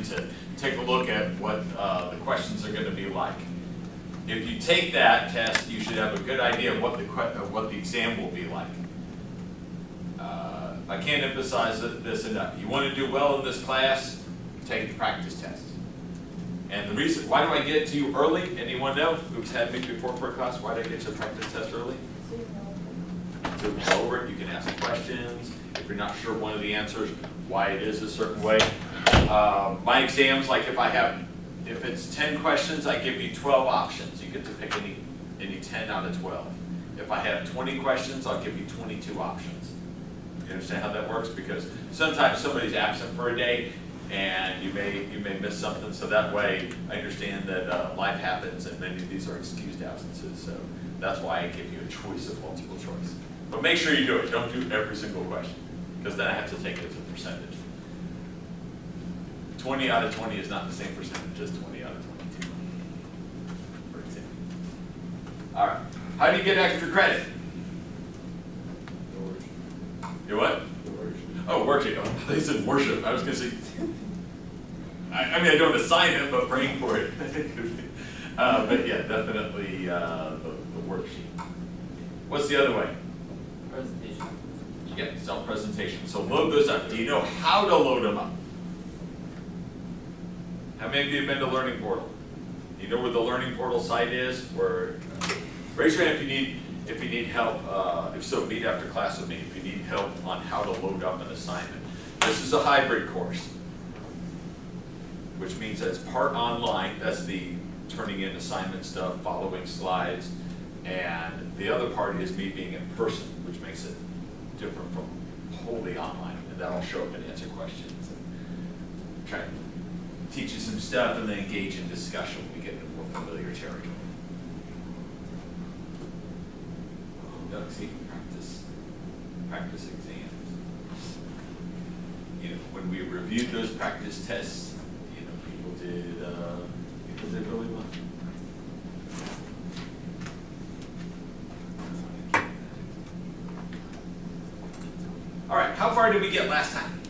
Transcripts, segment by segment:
time to take a look at what the questions are going to be like. If you take that test, you should have a good idea of what the exam will be like. I can't emphasize this enough. You want to do well in this class, take the practice test. And the reason, why do I get to you early? Anyone know who's had me before for a class? Why did I get you a practice test early? So you know over it, you can ask questions. If you're not sure one of the answers, why it is a certain way. My exams, like if it's 10 questions, I give you 12 options. You get to pick any 10 out of 12. If I have 20 questions, I'll give you 22 options. You understand how that works? Because sometimes somebody's absent for a day and you may miss something, so that way I understand that life happens and many of these are excused absences, so that's why I give you a choice of multiple choice. But make sure you do it. Don't do every single question, because then I have to take it as a percentage. 20 out of 20 is not the same percentage as 20 out of 22, for example. All right. How do you get extra credit? You what? Oh, worship. Oh, they said worship. I was going to say, I mean, I don't assign it, but praying for it. But yeah, definitely the worksheet. What's the other way? Presentation. Yeah, self-presentation. So load those up. Do you know how to load them up? How many of you have been to Learning Portal? Do you know where the Learning Portal site is? Raise your hand if you need help. If so, meet after class with me if you need help on how to load up an assignment. This is a hybrid course, which means that it's part online. That's the turning in assignment stuff, following slides, and the other part is me being in person, which makes it different from wholly online. And that'll show up and answer questions and try to teach you some stuff and then engage in discussion when we get into more familiar territory. See, practice exams. You know, when we reviewed those practice tests, you know, people did really well. All right, how far did we get last time?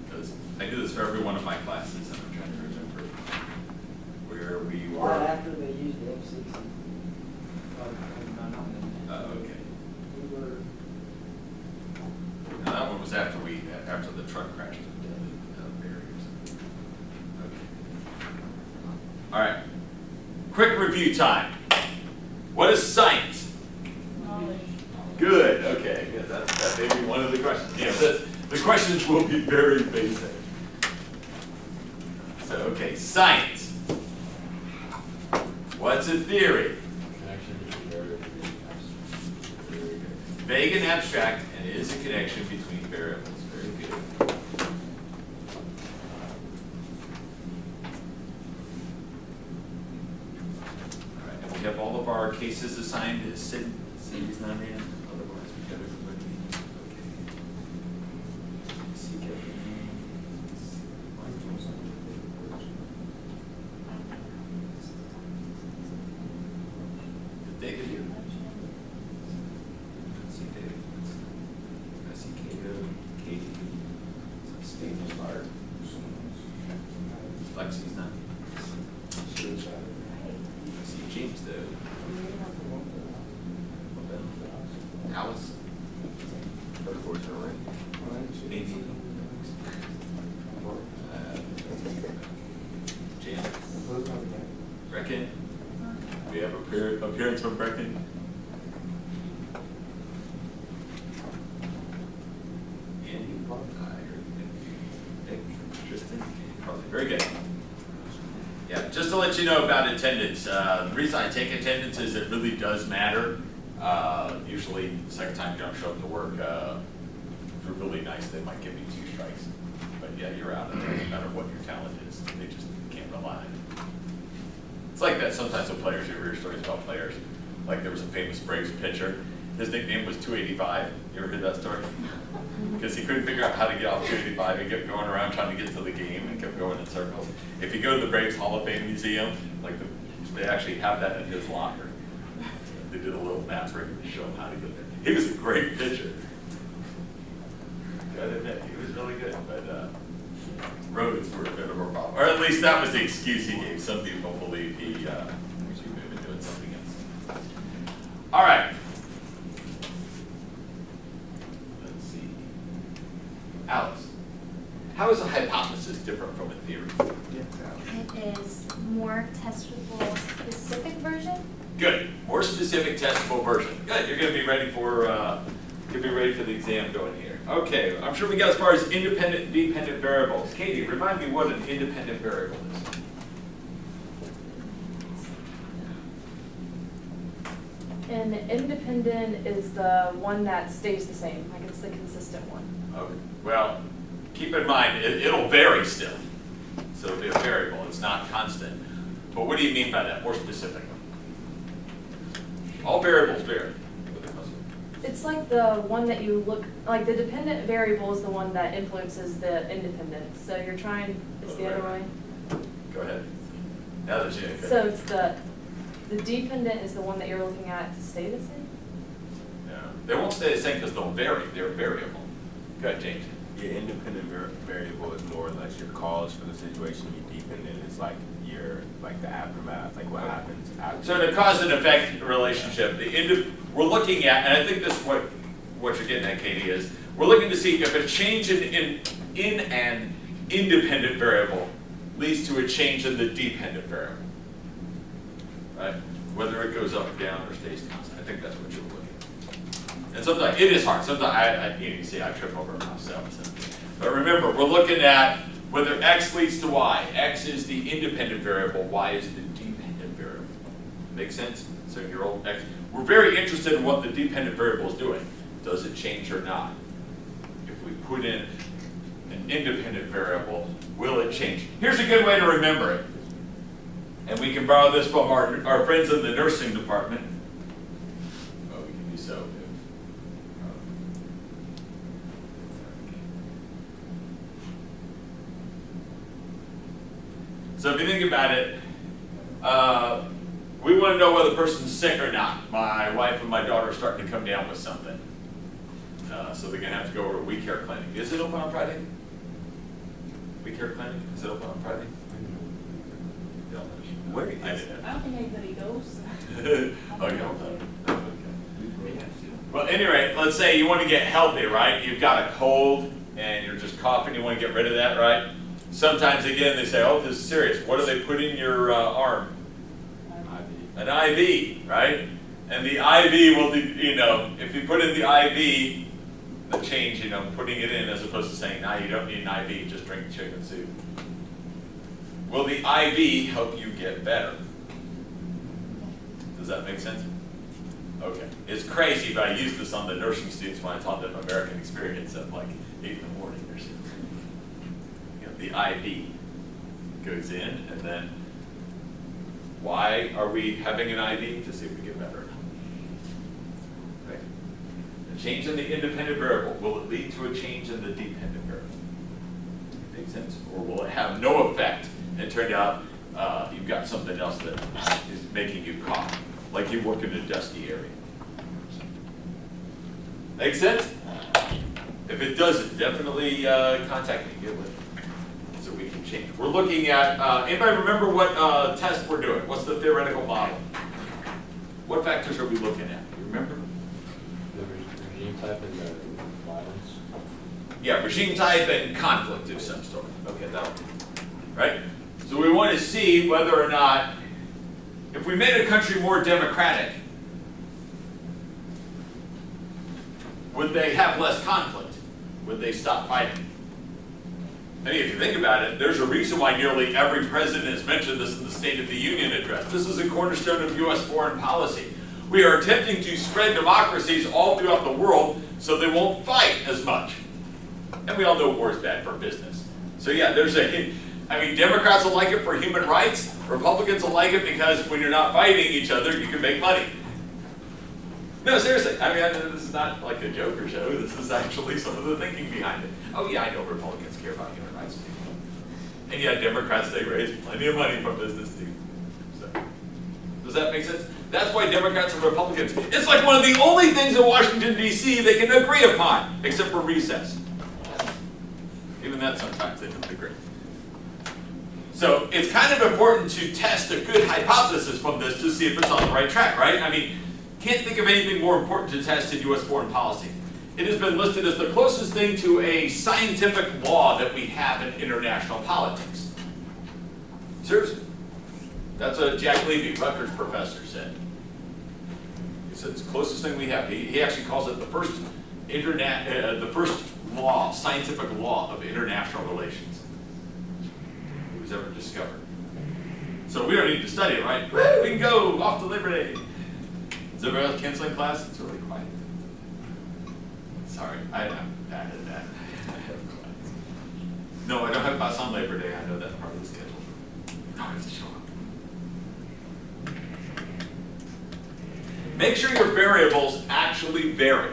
Because I do this for every one of my classes, and I'm trying to remember where we were. Right after they used the F60. Okay. Now that one was after the truck crashed into the barriers. Okay. All right. Quick review time. What is science? Knowledge. Good. Okay. Good. That may be one of the questions. Yeah. The questions will be very basic. So, okay, science. What's a theory? Vague and abstract, and is a connection between variables. Very good. All right, and we have all of our cases assigned. Is Cindy's not in? Otherwise, we got everybody. Okay. David, you? Lexi's not. I see James though. Alice. Amy. Janet. Brecken. We have appearance from Brecken. Andy. Nick. Tristan. Carly. Very good. Yeah, just to let you know about attendance. The reason I take attendance is it really does matter. Usually, the second time you don't show up to work, if you're really nice, they might give you 2 strikes. But yeah, you're out of there, no matter what your talent is. They just can't rely on it. It's like that sometimes with players. You hear stories about players. Like there was a famous Braves pitcher. His nickname was 285. You ever heard that story? Because he couldn't figure out how to get off 285. He kept going around trying to get to the game and kept going in circles. If you go to the Braves Hall of Fame Museum, they actually have that in his locker. They did a little map for him to show him how to get there. He was a great pitcher. Gotta admit, he was really good. But roads were a bit of a problem, or at least that was the excuse he gave. Some people believe he was maybe doing something else. All right. Let's see. Alice, how is a hypothesis different from a theory? It is more testable specific version. Good. More specific, testable version. Good. You're going to be ready for the exam going here. Okay. I'm sure we got as far as independent and dependent variables. Katie, remind me what an independent variable is. An independent is the one that stays the same, like it's the consistent one. Okay. Well, keep in mind it'll vary still. So it'll be a variable. It's not constant. But what do you mean by that? More specifically. All variables vary. It's like the one that you look, like the dependent variable is the one that influences the independent. So you're trying, it's the other way. Go ahead. Now that you So it's the dependent is the one that you're looking at to stay the same? Yeah. They won't stay the same because they'll vary. They're variable. Go ahead, James. Your independent variable is more or less your cause for the situation. Your dependent is like the aftermath, like what happens after. So the cause and effect relationship, we're looking at, and I think this is what you're getting at, Katie, is we're looking to see if a change in an independent variable leads to a change in the dependent variable, right? Whether it goes up or down or stays constant. I think that's what you're looking at. And sometimes it is hard. Sometimes you see I trip over myself. So. But remember, we're looking at whether x leads to y. X is the independent variable, y is the dependent variable. Make sense? So your old x. We're very interested in what the dependent variable is doing. Does it change or not? If we put in an independent variable, will it change? Here's a good way to remember it. And we can borrow this from our friends in the nursing department. Oh, we can do so. So if you think about it, we want to know whether the person's sick or not. My wife and my daughter are starting to come down with something. So they're going to have to go to a We Care clinic. Is it open on Friday? We Care clinic? Is it open on Friday? Where I is didn't. I don't think anybody goes. Oh, you don't know. Okay. Well, at any rate, let's say you want to get healthy, right? You've got a cold and you're just coughing. You want to get rid of that, right? Sometimes, again, they say, oh, this is serious. What do they put in your arm? An IV, right? And the IV will, if you put in the IV, the change, putting it in as opposed to saying, nah, you don't need an IV, just drink chicken soup. Will the IV help you get better? Does that make sense? Okay. It's crazy, but I use this on the nursing students when I taught them American experience at like 8 in the morning or something. The IV goes in, and then why are we having an IV? To see if we get better. Okay. A change in the independent variable, will it lead to a change in the dependent variable? Makes sense? Or will it have no effect and turn out you've got something else that is making you cough, like you work in a dusty area? Make sense? If it doesn't, definitely contact me. Get with me. So we can change. We're looking at, anybody remember what test we're doing? What's the theoretical model? What factors are we looking at? You remember? The regime type and the violence. Yeah, regime type and conflict of some sort. Okay, that'll be, right? So we want to see whether or not, if we made a country more democratic, would they have less conflict? Would they stop fighting? I mean, if you think about it, there's a reason why nearly every president has mentioned this in the State of the Union address. This is a cornerstone of U.S. foreign policy. We are attempting to spread democracies all throughout the world so they won't fight as much. And we all know war is bad for business. So yeah, Democrats will like it for human rights. Republicans will like it because when you're not fighting each other, you can make money. No, seriously. This is not like a Joker show. This is actually some of the thinking behind it. Oh yeah, I know Republicans care about human rights too. And yeah, Democrats, they raise plenty of money from business too. So, does that make sense? That's why Democrats and Republicans, it's like one of the only things in Washington, D.C. they can agree upon, except for recess. Even that sometimes they don't agree. So it's kind of important to test a good hypothesis from this to see if it's on the right track, right? I mean, can't think of anything more important to test in U.S. foreign policy. It has been listed as the closest thing to a scientific law that we have in international politics. Seriously. That's what Jack Levy, Rutgers professor, said. He said it's the closest thing we have. He actually calls it the first law, scientific law of international relations it was ever discovered. So we don't need to study it, right? We can go off to Labor Day. Is everybody else canceling class? It's really quiet. Sorry, I'm bad at that. I have class. No, I don't have class on Labor Day. I know that's part of the schedule. No, I have to show up. Make sure your variables actually vary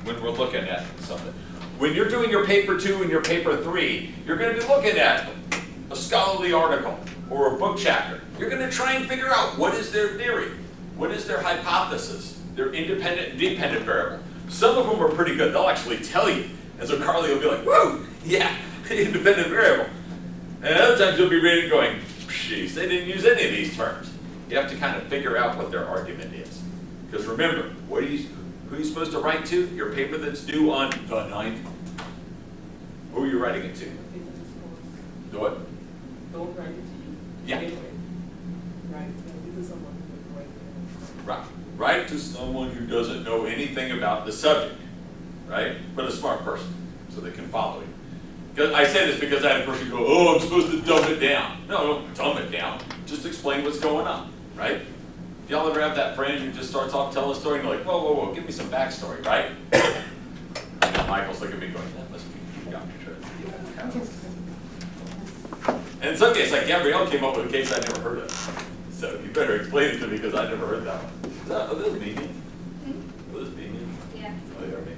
when we're looking at something. When you're doing your paper 2 and your paper 3, you're going to be looking at a scholarly article or a book chapter. You're going to try and figure out what is their theory, what is their hypothesis, their independent and dependent variable. Some of them are pretty good. They'll actually tell you. And so Carly will be like, whoa, yeah, independent variable. And other times you'll be reading going, geez, they didn't use any of these terms. You have to kind of figure out what their argument is. Because remember, who are you supposed to write to? Your paper that's due on the 9th. Who are you writing it to? The what? Don't write it to you. Yeah. Anyway. Right, to someone who would write it. Right. Write to someone who doesn't know anything about the subject, right? But a smart person, so they can follow you. Because I say this because I had a person go, oh, I'm supposed to dumb it down. No, don't dumb it down. Just explain what's going on, right? Y'all ever have that friend who just starts off telling a story and you're like, whoa, whoa, whoa, give me some backstory, right? And Michael's looking at me going, that must be Dr. Tures. And in some cases, like Gabrielle came up with a case I never heard of. So you better explain it to me because I never heard that one. Oh, this is me. Oh, this is me. Yeah. Oh, you're me.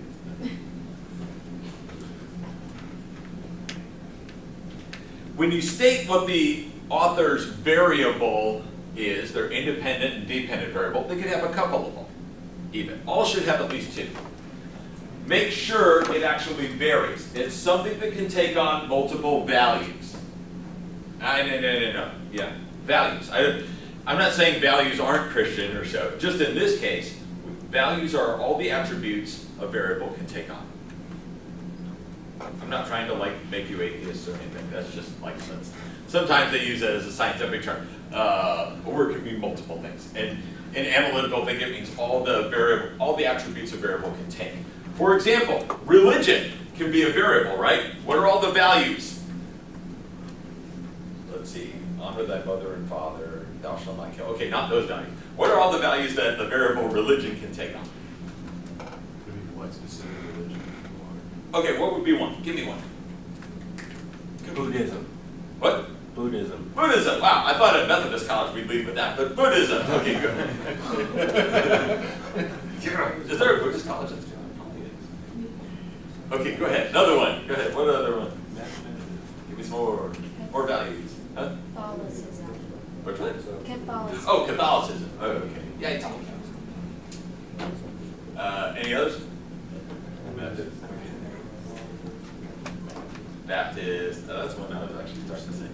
When you state what the author's variable is, their independent and dependent variable, they could have a couple of them, even. All should have at least 2. Make sure it actually varies. It's something that can take on multiple values. No. Yeah, values. I'm not saying values aren't Christian or so. Just in this case, values are all the attributes a variable can take on. I'm not trying to make you atheists or anything. That's just like sense. Sometimes they use it as a scientific term, or it can mean multiple things. And in analytical, I think it means all the attributes a variable can take. For example, religion can be a variable, right? What are all the values? Let's see. Honor thy mother and father. Thou shalt not kill. Okay, not those values. What are all the values that the variable religion can take on? What specific religion? Okay, what would be one? Give me one. Buddhism. What? Buddhism. Buddhism. Wow, I thought at Methodist college we'd leave with that, but Buddhism. Okay, good. Is there a Buddhist college? Okay, go ahead. Another one. Go ahead. What other one? Give me some more values. Huh? Catholicism. Which one? Catholicism. Oh, Catholicism. Oh, okay. Yeah, it's all any others? Baptist. That's one I was actually starting to say.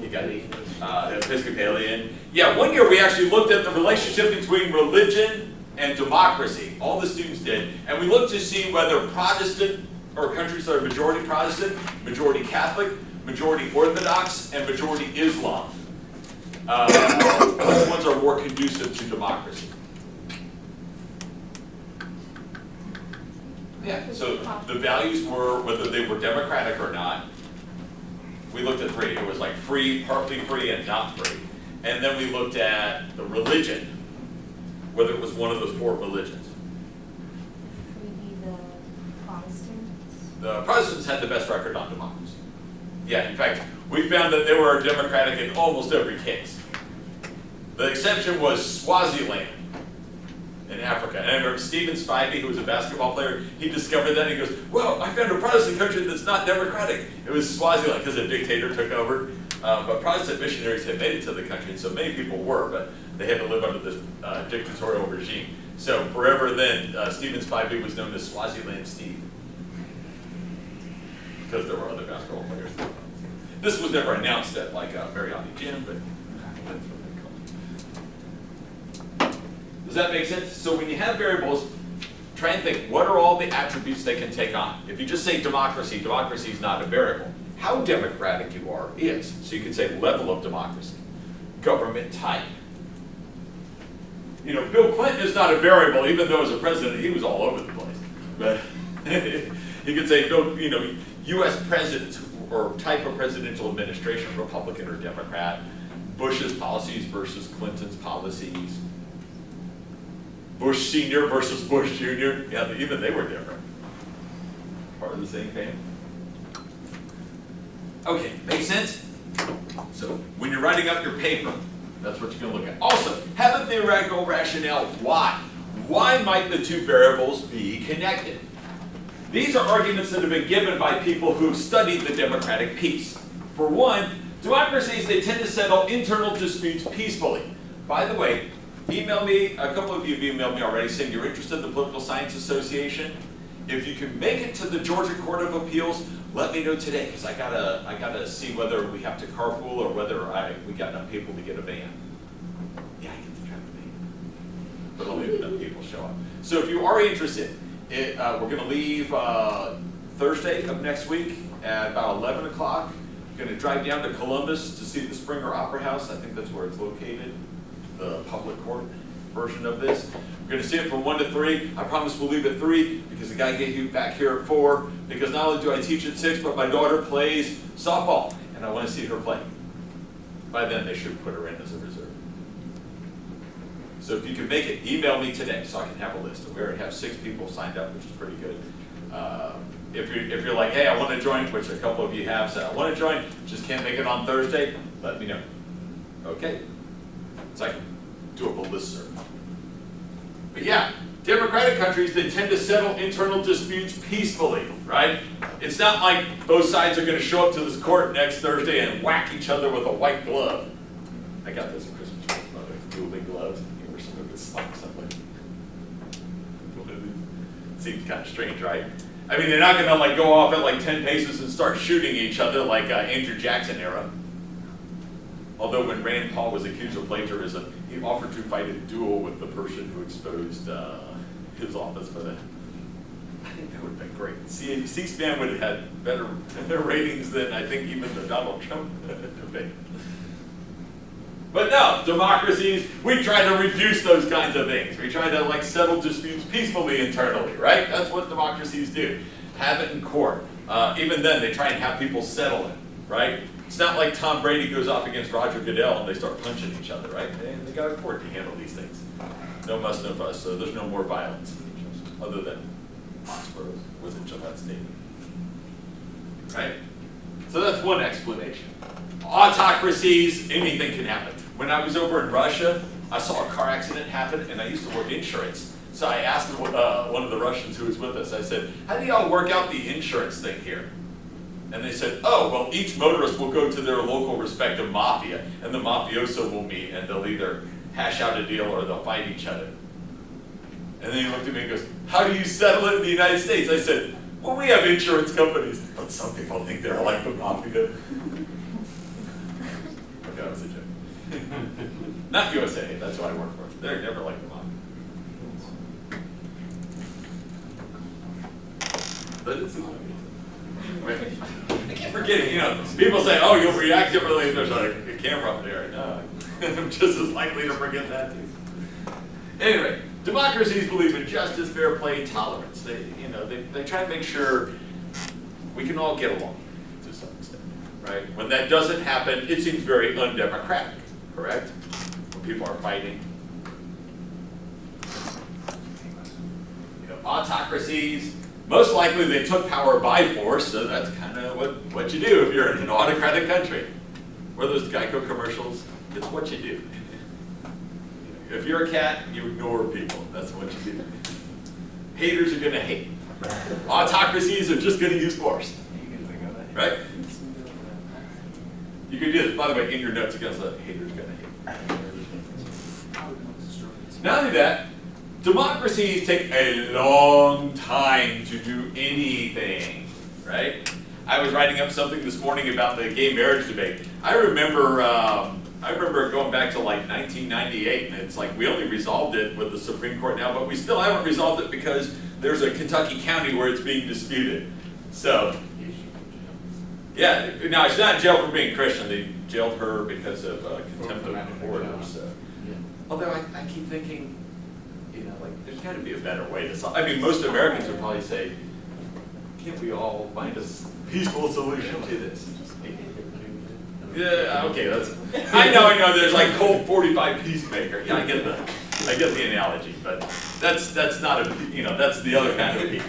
You got Episcopalian. Yeah, one year we actually looked at the relationship between religion and democracy. All the students did. And we looked to see whether Protestant, or countries that are majority Protestant, majority Catholic, majority Orthodox, and majority Islam. Which ones are more conducive to democracy? Yeah, so the values were whether they were democratic or not. We looked at 3. It was like free, partly free, and not free. And then we looked at the religion, whether it was one of those 4 religions. Maybe the Protestants. The Protestants had the best record on democracy. Yeah, in fact, we found that they were democratic in almost every case. The exception was Swaziland in Africa. And I remember Stephen Spivey, who was a basketball player, he discovered that and he goes, well, I found a Protestant country that's not democratic. It was Swaziland because a dictator took over. But Protestant missionaries had made it to the country, and so many people were, but they had to live under this dictatorial regime. So forever then, Stephen Spivey was known as Swaziland Steve. Because there were other basketball players. This was never announced at like Mariotti Gym, but that's what they call it. Does that make sense? So when you have variables, try and think, what are all the attributes they can take on? If you just say democracy, democracy is not a variable. How democratic you are is. So you can say level of democracy, government type. You know, Bill Clinton is not a variable, even though as a president, he was all over the place. But you could say, you know, U.S. president or type of presidential administration, Republican or Democrat, Bush's policies versus Clinton's policies, Bush Sr. versus Bush Jr. Yeah, even they were different. Part of the same family. Okay, make sense? So when you're writing up your paper, that's what you're going to look at. Also, have a theoretical rationale. Why? Why might the two variables be connected? These are arguments that have been given by people who've studied the democratic piece. For one, democracies, they tend to settle internal disputes peacefully. By the way, email me, a couple of you have emailed me already saying you're interested in the Political Science Association. If you can make it to the Georgia Court of Appeals, let me know today, because I gotta see whether we have to carpool or whether we got enough people to get a van. Yeah, I get to drive a van, but only if enough people show up. So if you are interested, we're gonna leave Thursday of next week at about 11 o'clock. Gonna drive down to Columbus to see the Springer Opera House. I think that's where it's located, the public court version of this. We're gonna see it from 1 to 3. I promise we'll leave at 3 because the guy gave you back here at 4, because not only do I teach at 6, but my daughter plays softball and I wanna see her play. By then they should put her in as a reserve. So if you can make it, email me today so I can have a list. We already have 6 people signed up, which is pretty good. If you're like, hey, I wanna join, which a couple of you have said, I wanna join, just can't make it on Thursday, let me know. Okay, it's like doable listserv. But yeah, democratic countries, they tend to settle internal disputes peacefully, right? It's not like both sides are gonna show up to this court next Thursday and whack each other with a white glove. I got those at Christmas from my mother, dueling gloves. You wear some of this like something. Seems kind of strange, right? I mean, they're not gonna like go off at like 10 paces and start shooting each other like Andrew Jackson era. Although when Rand Paul was accused of plagiarism, he offered to fight a duel with the person who exposed his office for that. I think that would have been great. C-SPAN would have had better ratings than I think even the Donald Trump debate. But no, democracies, we try to reduce those kinds of things. We try to like settle disputes peacefully internally, right? That's what democracies do. Have it in court. Even then, they try and have people settle it, right? It's not like Tom Brady goes off against Roger Goodell and they start punching each other, right? They got a court to handle these things. No muss, no fuss, so there's no more violence, other than Foxborough was in Gillette Stadium. Right? So that's one explanation. Autocracies, anything can happen. When I was over in Russia, I saw a car accident happen, and I used to work insurance. So I asked one of the Russians who was with us, I said, how do y'all work out the insurance thing here? And they said, oh, well, each motorist will go to their local respective mafia, and the mafioso will meet, and they'll either hash out a deal or they'll fight each other. And then he looked at me and goes, how do you settle it in the United States? I said, well, we have insurance companies, but some people think they're like the mafia. Okay, that was a joke. Not USA, that's what I work for. They're never like the mafia. But it's I keep forgetting, you know, people say, oh, you'll react differently if there's a camera up there. No, I'm just as likely to forget that too. Anyway, democracies believe in justice, fair play, tolerance. They try to make sure we can all get along to some extent, right? When that doesn't happen, it seems very undemocratic, correct? When people are fighting. You know, autocracies, most likely they took power by force, so that's kind of what you do if you're in an autocratic country. Where those Geico commercials, it's what you do. If you're a cat, you ignore people. That's what you do. Haters are going to hate. Autocracies are just going to use force. Right? You can do this, by the way, in your notes against the haters going to hate. Not only that, democracies take a long time to do anything, right? I was writing up something this morning about the gay marriage debate. I remember going back to like 1998, and it's like we only resolved it with the Supreme Court now, but we still haven't resolved it because there's a Kentucky county where it's being disputed. So, yeah, now she's not in jail for being Christian. They jailed her because of contempt of court. So. Although I keep thinking, you know, like there's got to be a better way to solve. I mean, most Americans would probably say, can't we all find a peaceful solution to this? Yeah, okay, I know, there's like Colt 45 Peacemaker. Yeah, I get the analogy, but that's not a, you know, that's the other kind of peace.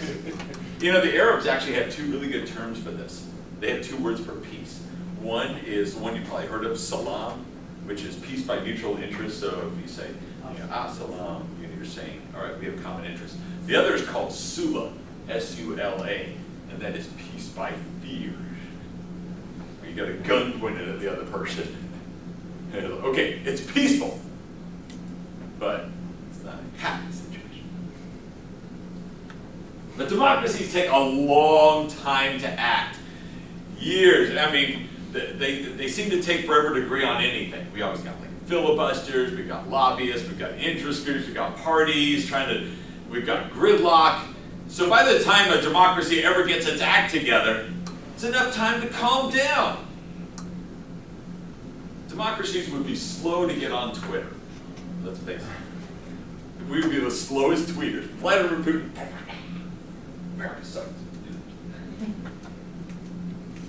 You know, the Arabs actually have two really good terms for this. They have two words for peace. One is the one you probably heard of, salam, which is peace by mutual interest. So if you say, you know, salam, you're saying, all right, we have common interests. The other is called sula, S-U-L-A, and that is peace by fear. You got a gun pointed at the other person. Okay, it's peaceful, but it's not a happy situation. But democracies take a long time to act. Years. I mean, they seem to take forever to agree on anything. We always got like filibusters, we've got lobbyists, we've got interest groups, we've got parties we've got gridlock. So by the time a democracy ever gets its act together, it's enough time to calm down. Democracies would be slow to get on Twitter. Let's face it. We would be the slowest tweeters. Vladimir Putin. America sucks.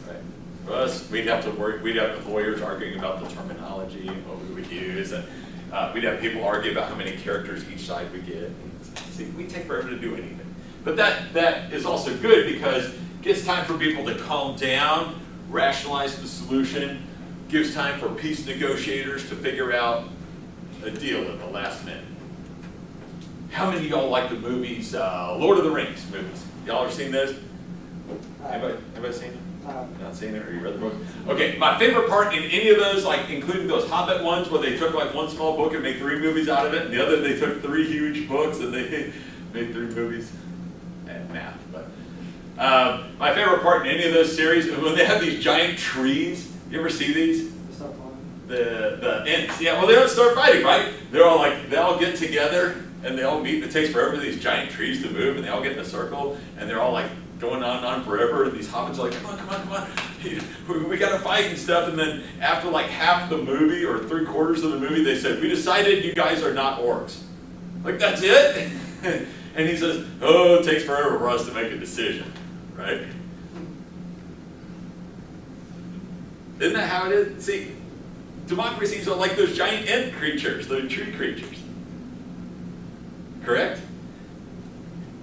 Right. For us, we'd have lawyers arguing about the terminology and what we would use, and we'd have people argue about how many characters each side would get. See, we take forever to do anything. But that is also good because it gives time for people to calm down, rationalize the solution, gives time for peace negotiators to figure out a deal at the last minute. How many of y'all like the movies, Lord of the Rings movies? Y'all ever seen those? Anybody seen them? Not seen it, or you read the book? Okay, my favorite part in any of those, like including those Hobbit ones where they took like one small book and made 3 movies out of it, and the other they took 3 huge books and they made 3 movies. And math, but my favorite part in any of those series is when they have these giant trees. You ever see these? The Ents. Yeah, well they don't start fighting, right? They all get together and they all meet, and it takes forever for these giant trees to move, and they all get in a circle, and they're all like going on forever, and these hobbits are like, come on, we gotta fight and stuff, and then after like half the movie, or 3/4 of the movie, they said, we decided you guys are not orcs. Like, that's it? And he says, oh, it takes forever for us to make a decision, right? Isn't that how it is? See, democracies are like those giant ant creatures, those tree creatures. Correct?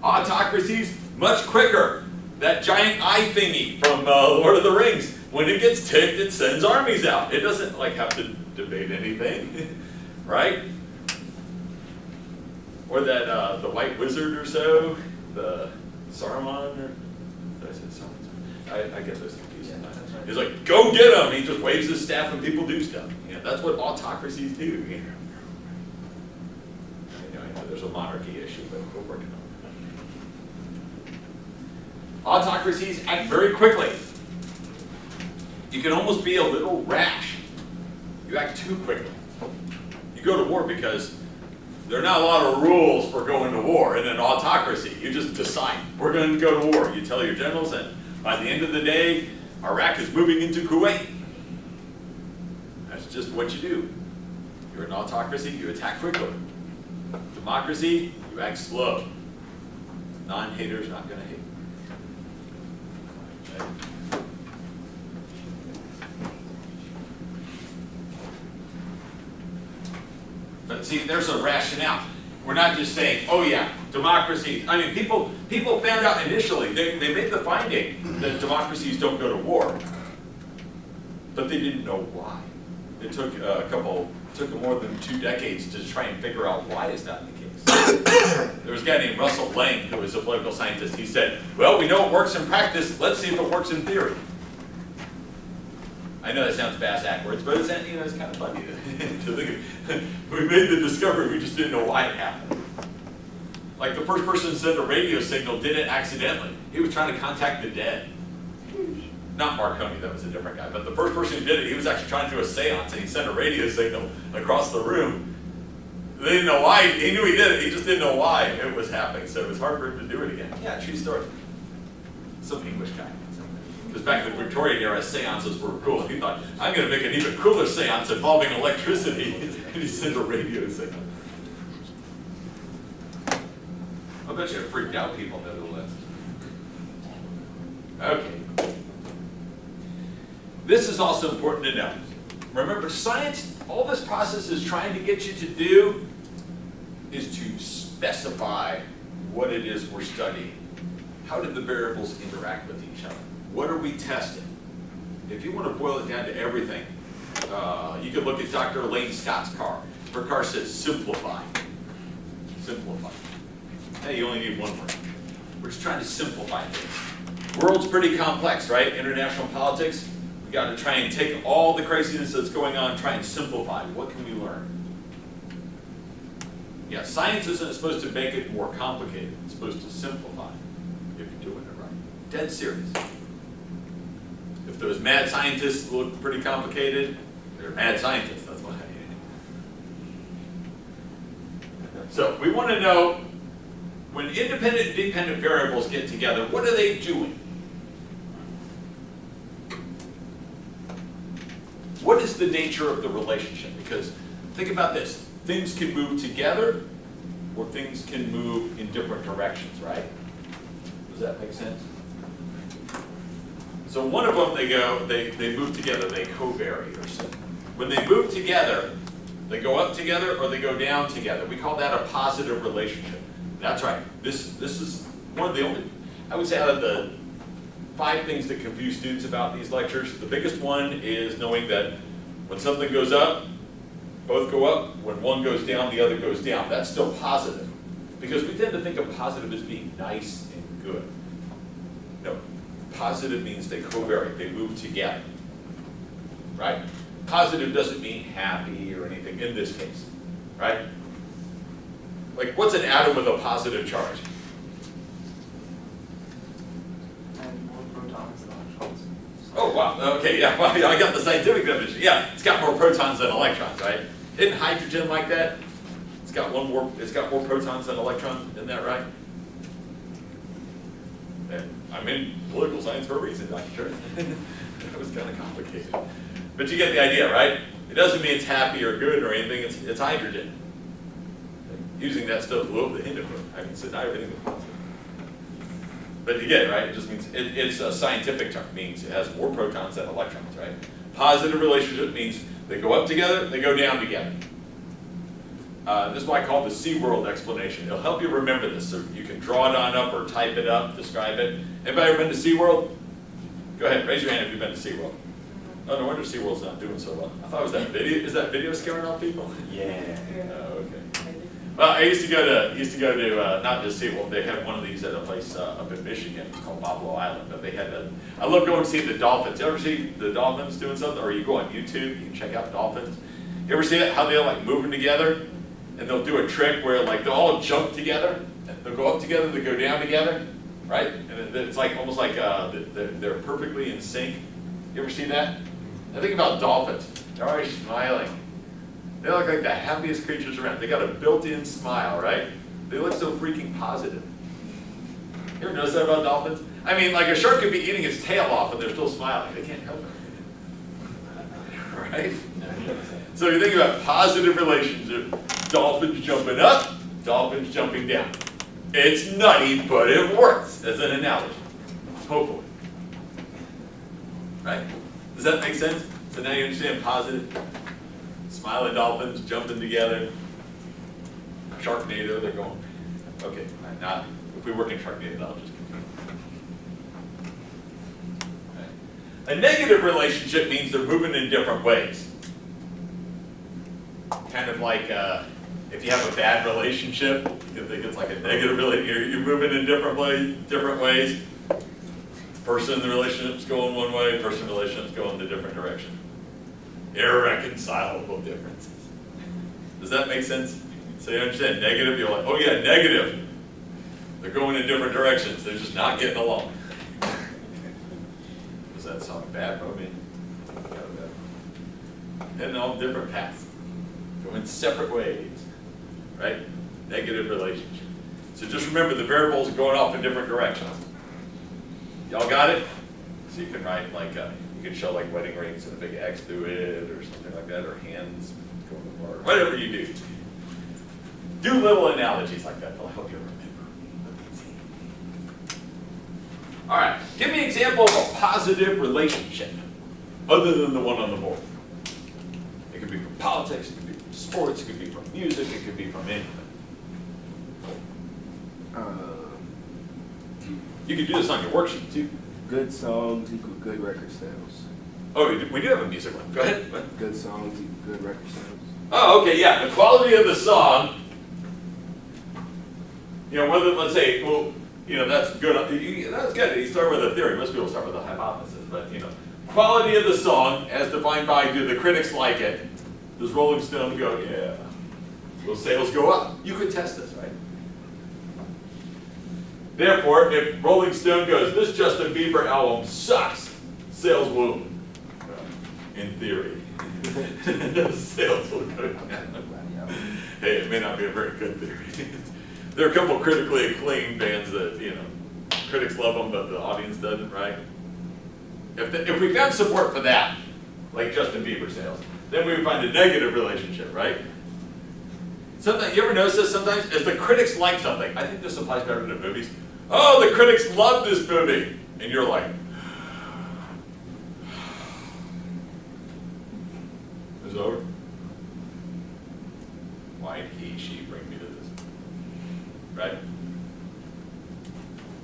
Autocracies, much quicker. That giant eye thingy from Lord of the Rings, when it gets ticked, it sends armies out. It doesn't like have to debate anything, right? Or that the White Wizard or so, the Saruman, or did I say Saruman? I get those confused. Yeah, he's like, go get him! He just waves his staff and people do stuff. You know, that's what autocracies do. You know. I know there's a monarchy issue, but we're working on it. Autocracies act very quickly. You can almost be a little rash. You act too quickly. You go to war because there are not a lot of rules for going to war in an autocracy. You just decide, we're going to go to war. You tell your generals, and by the end of the day, Iraq is moving into Kuwait. That's just what you do. You're an autocracy, you attack quickly. Democracy, you act slow. Non-haters not going to hate. Okay. But see, there's a rationale. We're not just saying, oh yeah, democracy. I mean, people found out initially, they made the finding that democracies don't go to war, but they didn't know why. It took took more than 2 decades to try and figure out why is that the case. There was a guy named Russell Lang who was a political scientist. He said, well, we know it works in practice, let's see if it works in theory. I know that sounds backwards, but it's kind of funny to think of. We made the discovery, we just didn't know why it happened. Like the first person that sent a radio signal did it accidentally. He was trying to contact the dead. not Marconi, that was a different guy, but the first person who did it, he was actually trying to do a seance, and he sent a radio signal across the room. They didn't know why, he knew he did it, he just didn't know why it was happening, so it was hard for him to do it again. Yeah, true story. Some English guy. Because back in the Victorian era, seances were cool, and he thought, I'm gonna make an even cooler seance involving electricity, and he sent a radio signal. I bet you it freaked out people nevertheless. Okay. This is also important to know. Remember, science, all this process is trying to get you to do is to specify what it is we're studying. How did the variables interact with each other? What are we testing? If you want to boil it down to everything, you can look at Dr. Elaine Scott's car. Her car says simplify. Simplify. Hey, you only need one word. We're just trying to simplify things. World's pretty complex, right? International politics. We got to try and take all the craziness that's going on, try and simplify. What can we learn? Yeah, science isn't supposed to make it more complicated. It's supposed to simplify if you're doing it right. Dead serious. If those mad scientists look pretty complicated, they're mad scientists. That's why. So we want to know, when independent and dependent variables get together, what are they doing? What is the nature of the relationship? Because think about this. Things can move together or things can move in different directions, right? Does that make sense? So one of them, they move together, they co-vary or something. When they move together, they go up together or they go down together. We call that a positive relationship. That's right. This is one of the only, I would say, out of the 5 things that confuse students about these lectures, the biggest one is knowing that when something goes up, both go up. When one goes down, the other goes down. That's still positive. Because we tend to think of positive as being nice and good. No, positive means they co-vary, they move together. Right? Positive doesn't mean happy or anything in this case. Right? Like, what's an atom with a positive charge? And more protons than electrons. Oh, wow. Okay, yeah. Well, I got the scientific definition. Yeah, it's got more protons than electrons, right? Isn't hydrogen like that? It's got more protons than electrons. Isn't that right? And I'm in political science for a reason, Dr. Tures. That was kind of complicated. But you get the idea, right? It doesn't mean it's happy or good or anything. It's hydrogen. Using that stuff blew up the Hindenburg. I can say everything is positive. But you get it, right? It just means, it's a scientific term. It means it has more protons than electrons, right? Positive relationship means they go up together, they go down together. This is why I call it the SeaWorld explanation. It'll help you remember this, so you can draw it on up or type it up, describe it. Anybody ever been to SeaWorld? Go ahead, raise your hand if you've been to SeaWorld. Oh, no wonder SeaWorld's not doing so well. I thought it was that video. Is that video scaring off people? Yeah. Oh, okay. Well, I used to go to not just SeaWorld. They had one of these at a place up in Michigan. It's called Buffalo Island. But they had I love going to see the dolphins. You ever see the dolphins doing something? Or you go on YouTube, you can check out dolphins. You ever see it? How they're like moving together, and they'll do a trick where like they'll all jump together. And they'll go up together, they go down together, right? And it's like almost like they're perfectly in sync. You ever see that? I think about dolphins. They're always smiling. They look like the happiest creatures around. They got a built-in smile, right? They look so freaking positive. You ever notice that about dolphins? I mean, like a shark could be eating its tail off and they're still smiling. They can't help it. Right? So you think about positive relationship, dolphins jumping up, dolphins jumping down. It's nutty, but it works as an analogy. Hopefully. Right? Does that make sense? So now you understand positive? Smiling dolphins jumping together. Sharknado, they're going. Okay, now if we work in Sharknado, that'll just continue. Okay. A negative relationship means they're moving in different ways. Kind of like if you have a bad relationship, you think it's like a negative relationship. You're moving in different ways. Person in the relationship's going one way, person in the relationship's going in a different direction. Irreconcilable differences. Does that make sense? So you understand negative, you're like, oh yeah, negative. They're going in different directions, they're just not getting along. Does that that song, Bad Romance. And all different paths, going separate ways, right? Negative relationship. So just remember the variables are going off in different directions. Y'all got it? So you can write like, you can show like wedding rings and a big X through it or something like that, or hands going apart, whatever you do. Do little analogies like that, they'll help you remember. All right, give me an example of a positive relationship other than the one on the board. It could be from politics, it could be from sports, it could be from music, it could be from anything. You could do this on your worksheet too. Good songs equal good record sales. Oh, we do have a music one. Go ahead. What? Good songs equal good record sales. Oh, okay, yeah. The quality of the song, you know, whether, let's say, well, you know, that's good. That's good. You start with a theory. Most people start with a hypothesis. But, you know, quality of the song, as defined by, do the critics like it? Does Rolling Stone go, yeah? Will sales go up? You could test this, right? Therefore, if Rolling Stone goes, this Justin Bieber album sucks, sales will, in theory, sales will go down. Hey, it may not be a very good theory. There are a couple of critically acclaimed bands that, you know, critics love them, but the audience doesn't, right? If we found support for that, like Justin Bieber sales, then we would find a negative relationship, right? Sometimes, you ever notice this sometimes? If the critics like something, I think this applies better to movies. Oh, the critics love this movie. And you're like, it's over? Why did she bring me to this? Right?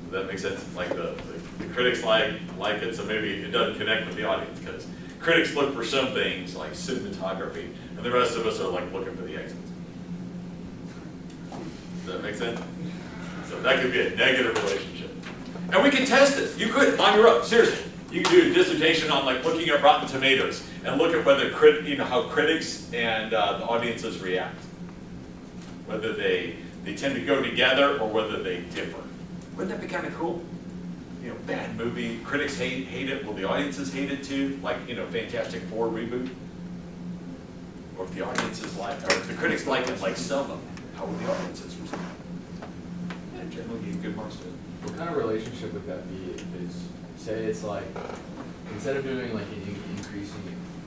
Does that make sense? Like the critics like it, so maybe it doesn't connect with the audience because critics look for some things like cinematography, and the rest of us are like looking for the exits. Does that make sense? So that could be a negative relationship. And we can test this. You could, on your own, seriously. You could do a dissertation on like looking at Rotten Tomatoes and look at whether, how critics and the audiences react. Whether they tend to go together or whether they differ. Wouldn't that be kind of cool? You know, bad movie, critics hate it, will the audiences hate it too? Like, you know, Fantastic Four reboot? Or if the audiences like, or if the critics like it like some of them, how will the audiences respond? Yeah, generally give good marks to it. What kind of relationship would that be if it's, say it's like, instead of doing like an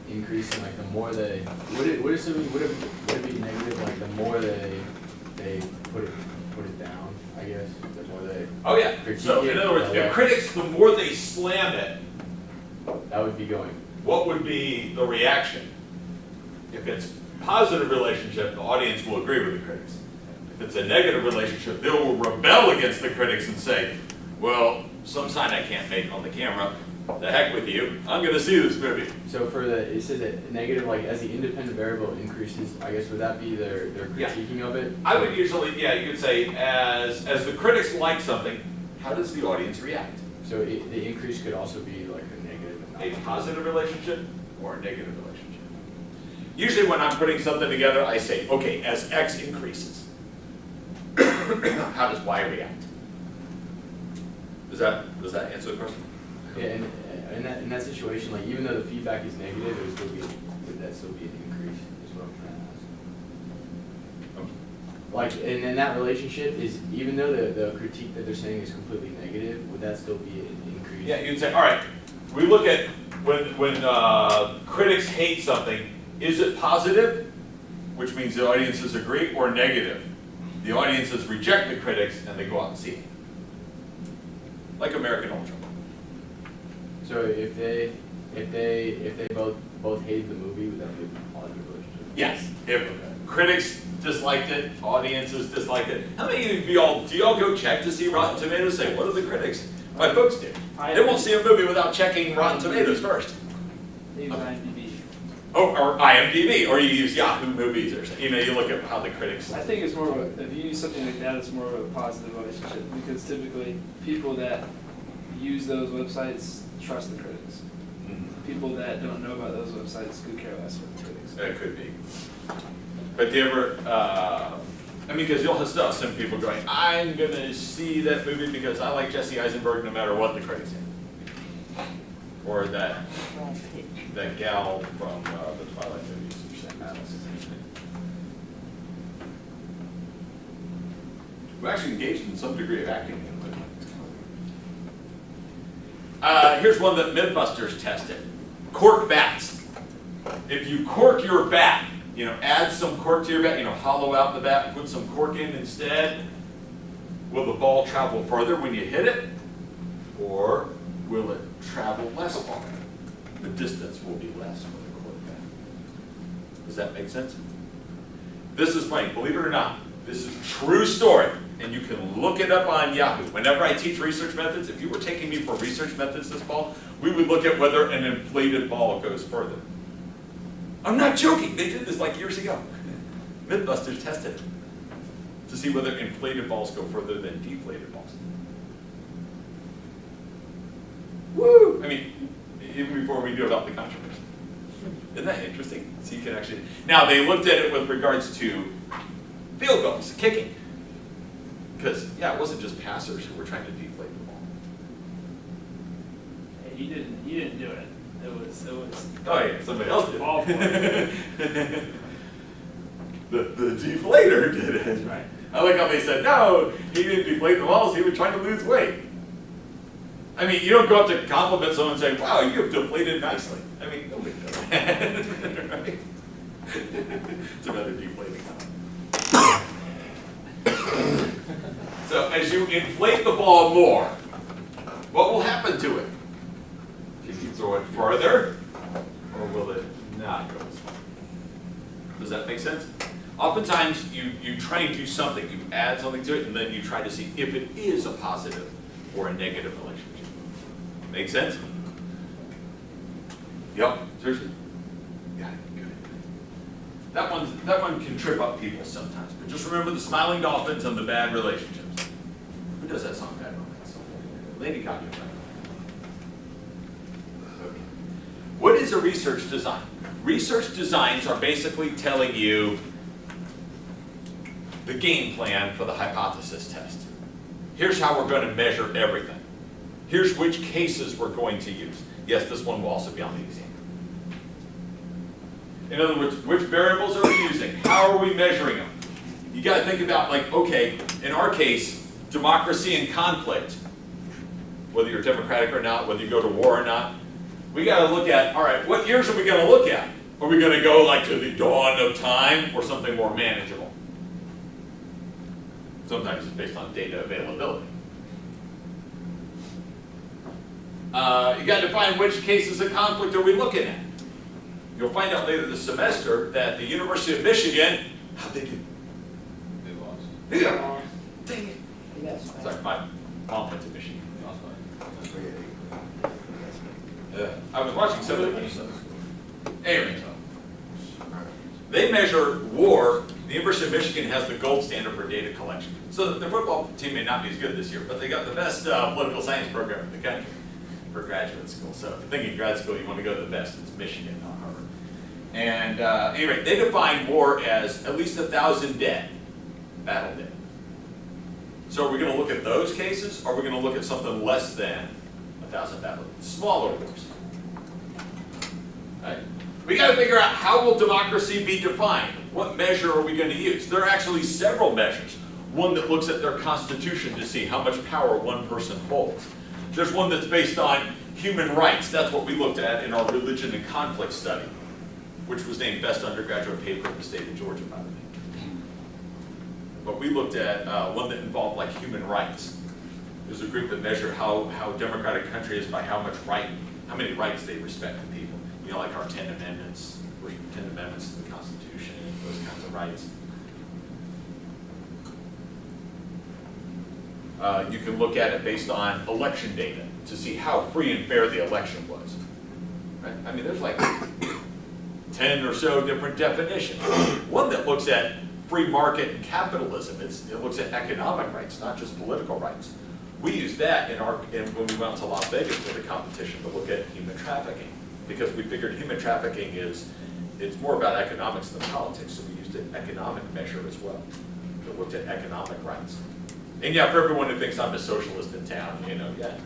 increasing like the more they, would it be negative like the more they put it down, I guess, the more they Oh yeah, critique so it, in other words, if critics, the more they slam it, that would be going. what would be the reaction? If it's a positive relationship, the audience will agree with the critics. If it's a negative relationship, they will rebel against the critics and say, well, some sign I can't make on the camera, the heck with you, I'm gonna see this movie. So for it says that negative, like as the independent variable increases, I guess would that be their Yeah. critiquing of it? I would usually, yeah, you could say, as the critics like something, how does the audience react? So the increase could also be like a negative. And A not positive relationship or a negative relationship? Usually when I'm putting something together, I say, okay, as X increases, how does Y react? Does that answer the question? Yeah, and in that situation, like even though the feedback is negative, would that still be an increase? Is what I'm trying to ask. Like, and in that relationship is even though the critique that they're saying is completely negative, would that still be an increase? Yeah, you'd say, all right, we look at when critics hate something, is it positive, which means the audiences agree, or negative? The audiences reject the critics and they go out and see it. Like American Ultra. So if they both hated the movie, would that be a positive relationship? Yes, if critics disliked it, audiences disliked it. How many of y'all, do y'all go check to see Rotten Tomatoes? Say, what do the critics? My folks do. They won't see a movie without checking Rotten Tomatoes first. They use IMDb. Oh, or IMDb, or you use Yahoo Movies, or something. You know, you look at how the critics. I think it's more of a, if you use something like that, it's more of a positive relationship because typically people that use those websites trust the critics. People that don't know about those websites could care less about the critics. That could be. But do you ever, I mean, because you'll still have some people going, I'm going to see that movie because I like Jesse Eisenberg no matter what the critics say. Or that gal from the Twilight movies. We're actually engaged in some degree of acting in the movie. Here's one that Mythbusters tested. Cork bats. If you cork your bat, add some cork to your bat, hollow out the bat and put some cork in instead, will the ball travel further when you hit it? Or will it travel less far? The distance will be less with a cork bat. Does that make sense? This is funny, believe it or not. This is a true story, and you can look it up on Yahoo. Whenever I teach research methods, if you were taking me for research methods this fall, we would look at whether an inflated ball goes further. I'm not joking, they did this like years ago. Mythbusters tested it to see whether inflated balls go further than deflated balls. Woo! I mean, even before we knew about the controversy. Isn't that interesting? So you can actually, now they looked at it with regards to field goals, kicking. Because, yeah, it wasn't just passers who were trying to deflate the ball. Hey, you didn't do it. It was. Oh yeah, somebody else did. Ball the deflator did it. That's right. I like how they said, no, he didn't deflate the balls, he was trying to lose weight. I mean, you don't go up to compliment someone and say, wow, you have deflated nicely. I mean, nobody does that. Right? It's another deflating comment. So as you inflate the ball more, what will happen to it? Can you throw it further, or will it not go as far? Does that make sense? Oftentimes, you try and do something, you add something to it, and then you try to see if it is a positive or a negative relationship. Make sense? Yep, seriously. Got it, good. That one can trip up people sometimes, but just remember the smiling dolphins and the bad relationships. Who does that song, Bad Romance? Lady Gaga, right? Okay. What is a research design? Research designs are basically telling you the game plan for the hypothesis test. Here's how we're going to measure everything. Here's which cases we're going to use. Yes, this one will also be on the exam. In other words, which variables are we using? How are we measuring them? You got to think about, like, okay, in our case, democracy and conflict, whether you're democratic or not, whether you go to war or not, we got to look at, all right, what years are we going to look at? Are we going to go like to the dawn of time or something more manageable? Sometimes it's based on data availability. You got to define which cases of conflict are we looking at. You'll find out later this semester that the University of Michigan, how'd they do? They lost. Yeah. Dang it. Sorry, my mom went to Michigan. I was watching some of the anyway, they measure war. The University of Michigan has the gold standard for data collection. So the football team may not be as good this year, but they got the best political science program in the country for graduate school. So if you're thinking grad school, you want to go to the best, it's Michigan, not Harvard. And anyway, they define war as at least 1,000 dead, battle dead. So are we going to look at those cases, or are we going to look at something less than 1,000 battle dead? Smaller wars. Right? We got to figure out how will democracy be defined? What measure are we going to use? There are actually several measures. One that looks at their constitution to see how much power one person holds. There's one that's based on human rights. That's what we looked at in our religion and conflict study, which was named best undergraduate paper in the state of Georgia, by the way. But we looked at one that involved like human rights. There's a group that measured how democratic a country is by how many rights they respect in people. You know, like our 10 amendments, or 10 amendments to the Constitution, those kinds of rights. You can look at it based on election data to see how free and fair the election was. Right? I mean, there's like 10 or so different definitions. One that looks at free market and capitalism. It looks at economic rights, not just political rights. We used that when we went to Las Vegas for the competition to look at human trafficking, because we figured human trafficking it's more about economics than politics, so we used an economic measure as well that looked at economic rights. And yeah, for everyone who thinks I'm a socialist in town, you know, yeah,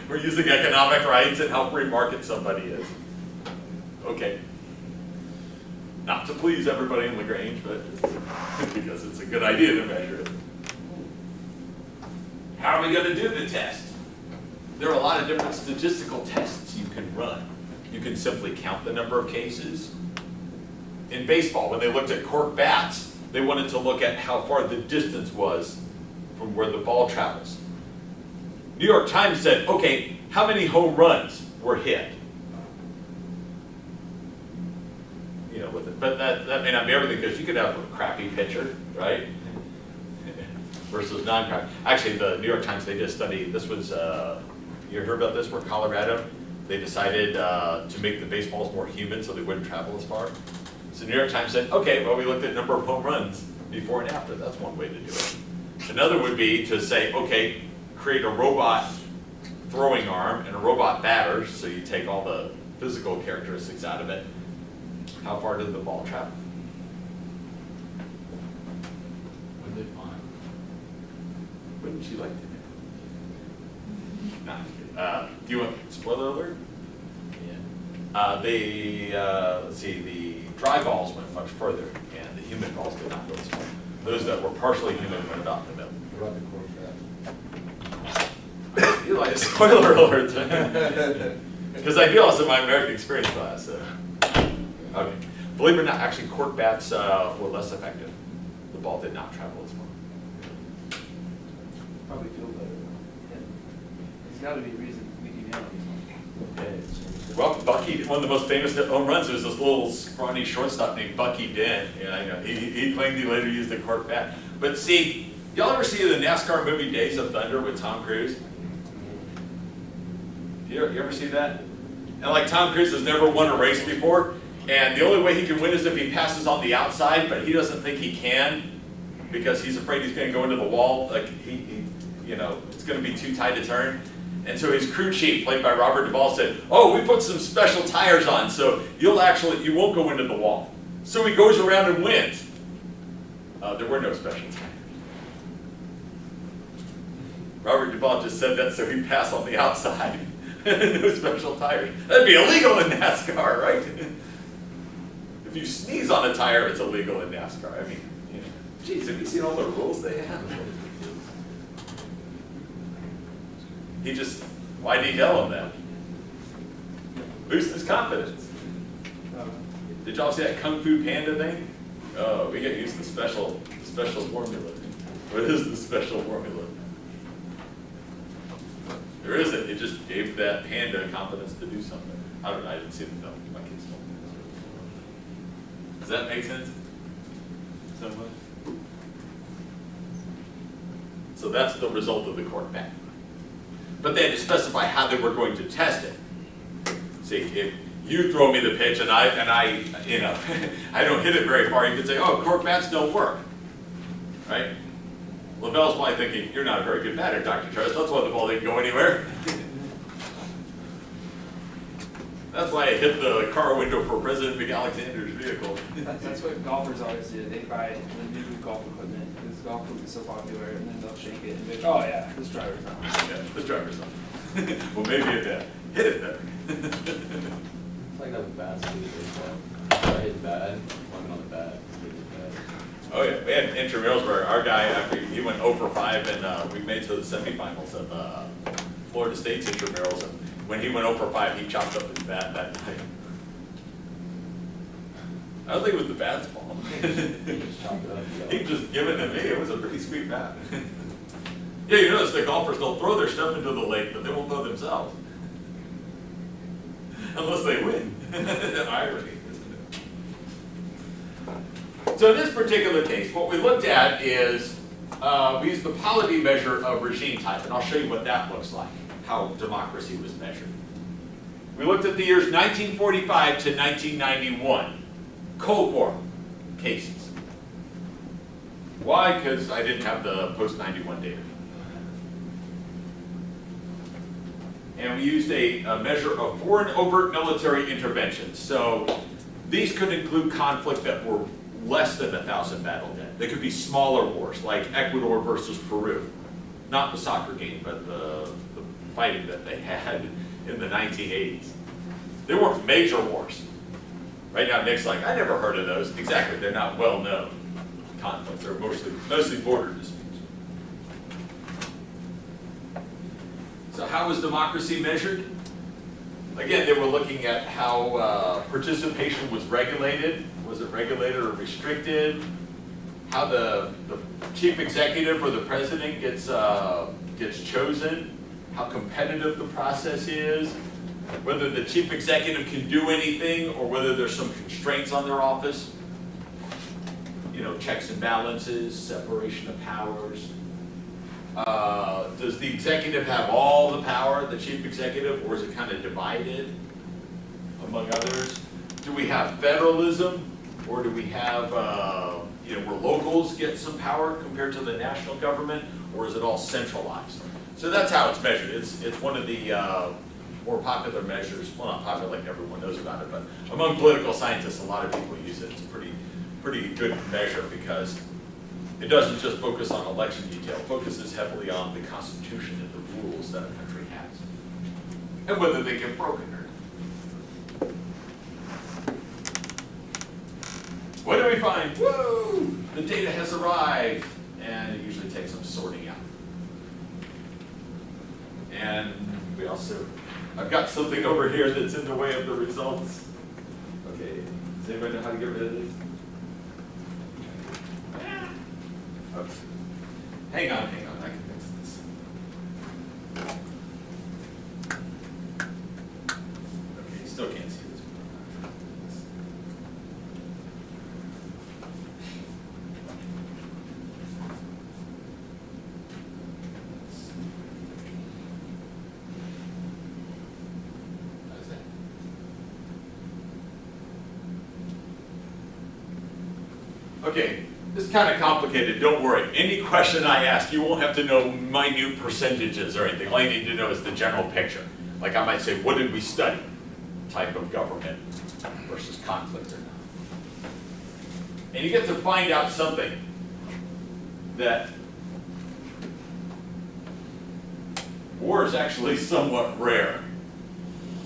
we're using economic rights and how free market somebody is. Okay. Not to please everybody in LaGrange, but because it's a good idea to measure it. How are we going to do the test? There are a lot of different statistical tests you can run. You can simply count the number of cases. In baseball, when they looked at cork bats, they wanted to look at how far the distance was from where the ball travels. New York Times said, okay, how many home runs were hit? You know, with it, but that may not be everything, because you could have a crappy pitcher, right? Versus non-crappy. Actually, the New York Times, they did a study. This was, you heard about this, where Colorado, they decided to make the baseballs more humid so they wouldn't travel as far. So New York Times said, okay, well, we looked at number of home runs before and after. That's one way to do it. Another would be to say, okay, create a robot throwing arm and a robot batter, so you take all the physical characteristics out of it. How far did the ball travel? What did they find? Wouldn't you like to know? Do you want spoiler alert? Yeah. Let's see, the dry balls went much further, and the humid balls did not go as far. Those that were partially humid went about the middle. What about the cork bat? You like a spoiler alert? Because I do also my American experience class. So. Okay. Believe it or not, actually, cork bats were less effective. The ball did not travel as far. Probably feel better. Yeah. There's gotta be a reason we can handle these ones. Well, Bucky, one of the most famous home runs was this little scrawny shortstop named Bucky Dent. Yeah, I know. He claimed he later used a cork bat. But see, y'all ever see the NASCAR movie Days of Thunder with Tom Cruise? You ever see that? And like Tom Cruise has never won a race before, and the only way he can win is if he passes on the outside, but he doesn't think he can because he's afraid he's going to go into the wall. Like you know, it's going to be too tight to turn. And so his crew chief, played by Robert Duvall, said, "Oh, we put some special tires on, so you won't go into the wall." So he goes around and wins. There were no special tires. Robert Duvall just said that so he'd pass on the outside. No special tires. That'd be illegal in NASCAR, right? If you sneeze on a tire, it's illegal in NASCAR. I mean, you know, geez, have you seen all the rules they have? Why'd he tell him that? Boost his confidence. Did y'all see that Kung Fu Panda thing? Oh, we get used to the special formula. What is the special formula? There isn't. It just gave that panda confidence to do something. I don't know. I didn't see the film. My kids told me. Does that make sense? Somewhat? So that's the result of the cork bat. But they had to specify how they were going to test it. See, if you throw me the pitch and I you know, I don't hit it very far, you could say, oh, cork bats don't work, right? Lavelle's probably thinking, you're not a very good batter, Dr. Tures. That's why the ball didn't go anywhere. That's why I hit the car window for President McAlexander's vehicle. That's what golfers always do. They buy the new golf equipment because golf equipment is so popular, and then they'll shake it and be like, oh yeah, this driver's on. Yeah, this driver's on. Well, maybe it did. Hit it better. It's like that with bats too. If I hit bad, walking on the bat, hit it bad. Oh yeah, we had intramurals where our guy, after he went 0 for 5, and we made it to the semifinals of Florida State's intramurals, and when he went 0 for 5, he chopped up his bat that night. I don't think it was the bat's fault. He just chopped it up. He just gave it to me. It was a pretty sweet bat. Yeah, you notice the golfers, they'll throw their stuff into the lake, but they won't throw themselves. Unless they win. Irony, isn't it? So in this particular case, what we looked at is, we used the polity measure of regime type, and I'll show you what that looks like, how democracy was measured. We looked at the years 1945 to 1991, Cold War cases. Why? Because I didn't have the post-91 data. And we used a measure of foreign overt military interventions. So these could include conflict that were less than 1,000 battle dead. They could be smaller wars, like Ecuador versus Peru. Not the soccer game, but the fighting that they had in the 1980s. They weren't major wars. Right now, Nick's like, I never heard of those. Exactly, they're not well-known conflicts. They're mostly border disputes. So how was democracy measured? Again, they were looking at how participation was regulated. Was it regulated or restricted? How the chief executive or the president gets chosen. How competitive the process is. Whether the chief executive can do anything or whether there's some constraints on their office. You know, checks and balances, separation of powers. Does the executive have all the power, the chief executive, or is it kind of divided among others? Do we have federalism, or do we have, where locals get some power compared to the national government, or is it all centralized? So that's how it's measured. It's one of the more popular measures. Well, not popular, like everyone knows about it, but among political scientists, a lot of people use it. It's a pretty good measure because it doesn't just focus on election detail. It focuses heavily on the Constitution and the rules that a country has, and whether they get broken or not. What do we find? Woo! The data has arrived, and it usually takes some sorting out. And we also, I've got something over here that's in the way of the results. Okay, does anybody know how to get rid of this? Oops. Hang on, I can fix this. Okay, you still can't see this. How's that? Okay. This is kind of complicated, don't worry. Any question I ask, you won't have to know minute percentages or anything. All you need to know is the general picture. Like I might say, what did we study? Type of government versus conflict or not. And you get to find out something that war is actually somewhat rare.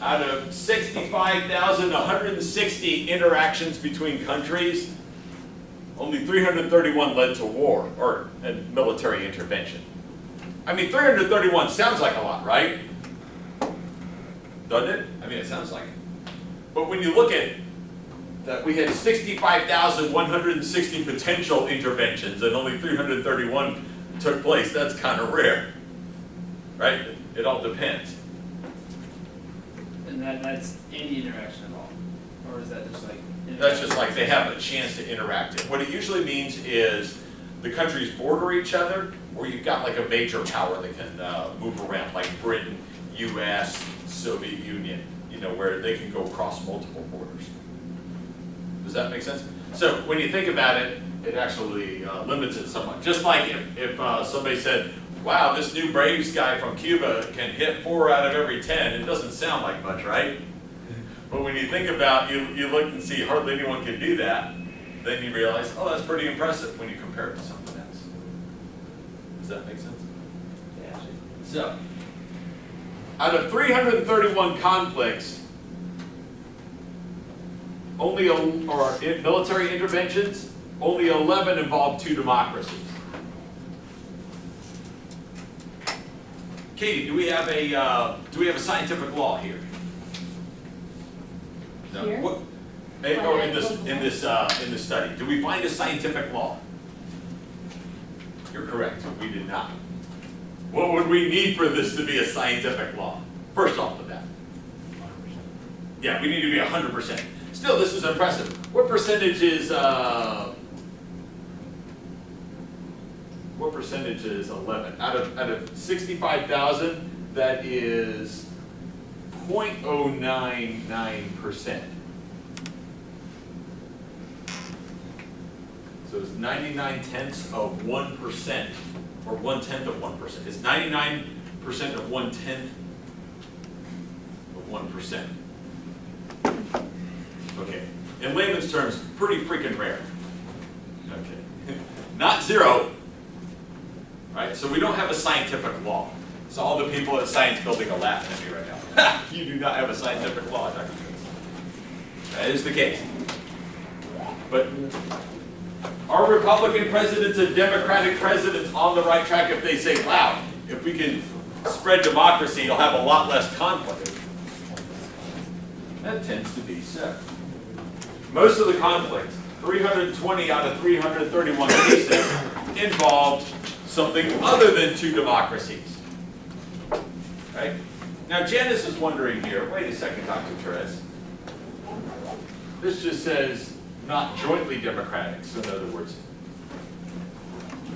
Out of 65,160 interactions between countries, only 331 led to war or military intervention. I mean, 331 sounds like a lot, right? Doesn't it? I mean, it sounds like it. But when you look at that, we had 65,160 potential interventions and only 331 took place. That's kind of rare, right? It all depends. And that's any interaction at all? Or is that just like? That's just like they have a chance to interact. What it usually means is the countries border each other, or you've got like a major power that can move around, like Britain, US, Soviet Union, where they can go across multiple borders. Does that make sense? So when you think about it, it actually limits it somewhat. Just like if somebody said, wow, this new Braves guy from Cuba can hit 4 out of every 10, it doesn't sound like much, right? But when you think about, you look and see hardly anyone can do that, then you realize, oh, that's pretty impressive when you compare it to something else. Does that make sense? Yeah. So, out of 331 conflicts, military interventions, only 11 involved 2 democracies. Katie, do we have a scientific law here? No. Here? Or in this study, do we find a scientific law? You're correct. We did not. What would we need for this to be a scientific law? First off the bat. 100%. Yeah, we need to be 100%. Still, this is impressive. What percentage is 11? Out of 65,000, that is 0.099%. So it's 99/10 of 1%, or 1/10 of 1%. It's 99% of 1/10 of 1%. Okay, in layman's terms, pretty freaking rare. Okay. Not zero. Right? So we don't have a scientific law. So all the people at Science Building are laughing at me right now. You do not have a scientific law, Dr. Tures. That is the case. But are Republican presidents and Democratic presidents on the right track if they say, wow, if we can spread democracy, you'll have a lot less conflict? That tends to be so. Most of the conflicts, 320 out of 331 cases, involved something other than two democracies. Right? Now Janice is wondering here, wait a second, Dr. Tures. This just says not jointly democratic, so in other words,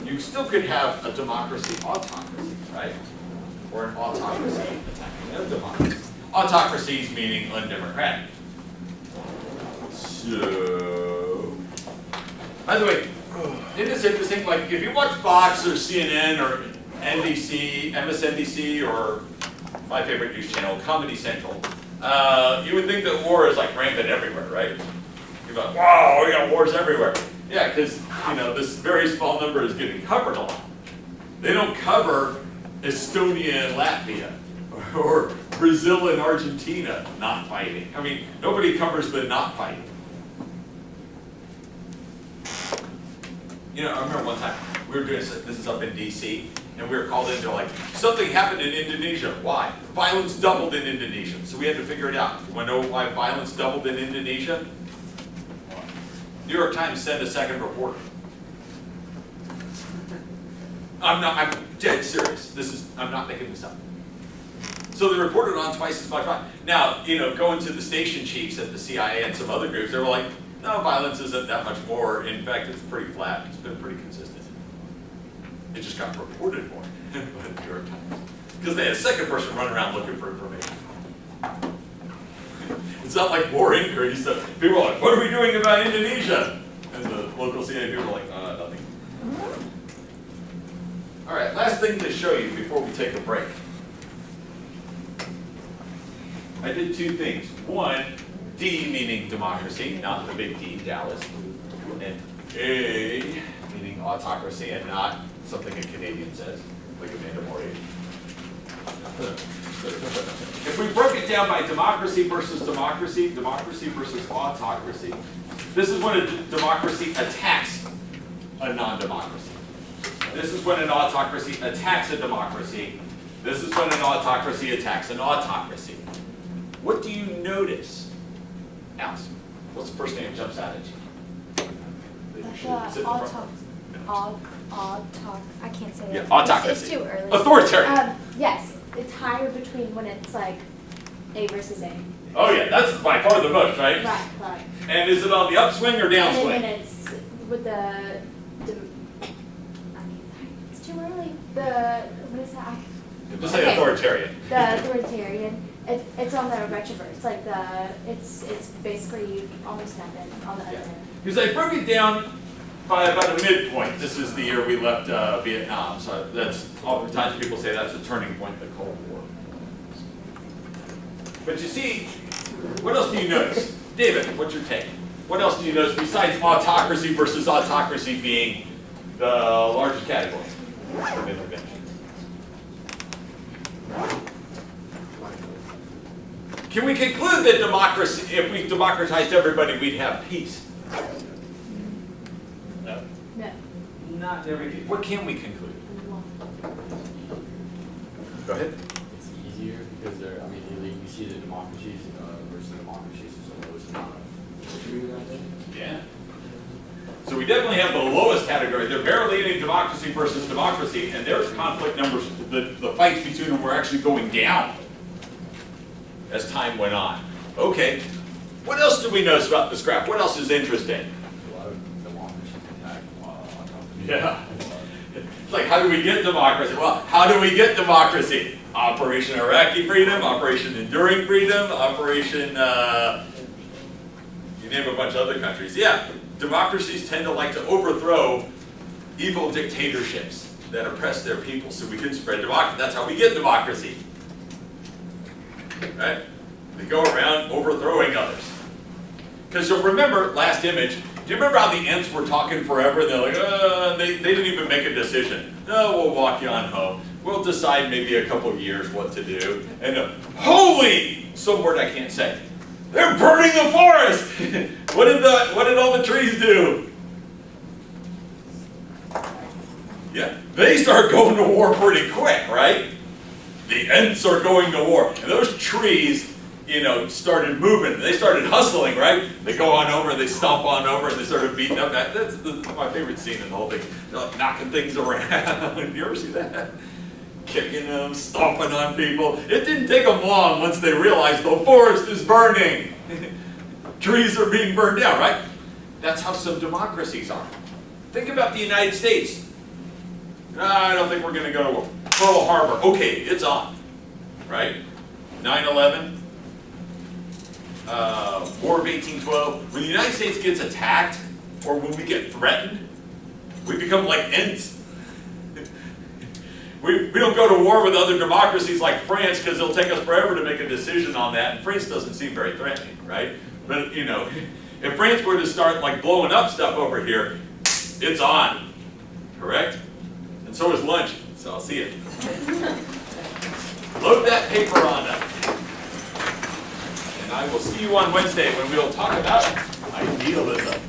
you still could have a democracy autocracy, right? Or an autocracy attacking a democracy. Autocracies meaning undemocratic. So, by the way, isn't this interesting? Like, if you watch Fox or CNN or NBC, MSNBC, or my favorite news channel, Comedy Central, you would think that war is like rampant everywhere, right? You're like, wow, we got wars everywhere. Yeah, because, you know, this very small number is getting covered a lot. They don't cover Estonia and Latvia, or Brazil and Argentina not fighting. I mean, nobody covers the not fighting. You know, I remember one time, we were doing this is up in DC, and we were called into like, something happened in Indonesia. Why? Violence doubled in Indonesia. So we had to figure it out. You want to know why violence doubled in Indonesia? New York Times sent a second reporter. I'm dead serious. I'm not making this up. So they reported on twice as much violence. Now, you know, going to the station chiefs at the CIA and some other groups, they were like, no, violence isn't that much more. In fact, it's pretty flat. It's been pretty consistent. It just got reported more by the New York Times. Because they had a second person running around looking for information. It's not like war increased. So people are like, what are we doing about Indonesia? And the local CIA people are like, nothing. All right, last thing to show you before we take a break. I did two things. One, D meaning democracy, not the big D, Dallas. And A meaning autocracy and not something a Canadian says, like Amanda Mori. If we broke it down by democracy versus democracy, democracy versus autocracy, this is when a democracy attacks a non-democracy. This is when an autocracy attacks a democracy. This is when an autocracy attacks an autocracy. What do you notice? Alice, what's the first thing that jumps out at you? I can't say Yeah, it. autocracy. It's too early. Authoritarian. Yes, it's higher between when it's like A versus A. Oh yeah, that's by far the most, right? Right. And is it on the upswing or And then downswing? it's with it's too early. What is that? Just say Okay. authoritarian. The authoritarian. It's on the retroverse. Like it's basically almost nothing on the other end. Because I broke it down by about a midpoint. This is the year we left Vietnam, so that's oftentimes people say that's a turning point in the Cold War. But you see, what else do you notice? David, what's your take? What else do you notice besides autocracy versus autocracy being the largest category of intervention? Can we conclude that democracy, if we democratized everybody, we'd have peace? No. No. Not every case. What can we conclude? Go ahead. It's easier because you see the democracies versus the democracies, so lowest amount of. Agree with that? Yeah. So we definitely have the lowest category. They're barely any democracy versus democracy, and their conflict numbers, the fights between them were actually going down as time went on. Okay. What else do we notice about this graph? What else is interesting? A lot of democracies attack autocracy. Yeah. It's like, how do we get democracy? Well, how do we get democracy? Operation Iraqi Freedom, Operation Enduring Freedom, Operation, you name a bunch of other countries. Yeah, democracies tend to like to overthrow evil dictatorships that oppress their people so we can spread democracy. That's how we get democracy. Right? They go around overthrowing others. Because you'll remember, last image, Do you remember how the Ents were talking forever? And they're like, they didn't even make a decision. No, we'll walk you on home. We'll decide maybe a couple years what to do. And holy, some word I can't say. They're burning the forest. What did all the trees do? Yeah, they start going to war pretty quick, right? The Ents are going to war. And those trees, started moving. They started hustling, right? They go on over, they stomp on over, and they started beating up. That's my favorite scene in the whole thing. They're like knocking things around. You ever see that? Kicking them, stomping on people. It didn't take them long once they realized the forest is burning. Trees are being burned down, right? That's how some democracies are. Think about the United States. I don't think we're going to go to war. Pearl Harbor, okay, it's on, right? 9/11, War of 1812. When the United States gets attacked, or when we get threatened, we become like Ents. We don't go to war with other democracies like France because it'll take us forever to make a decision on that. And France doesn't seem very threatening, right? But if France were to start like blowing up stuff over here, it's on, correct? And so is lunch. So I'll see you. Load that paper on up. And I will see you on Wednesday when we will talk about idealism.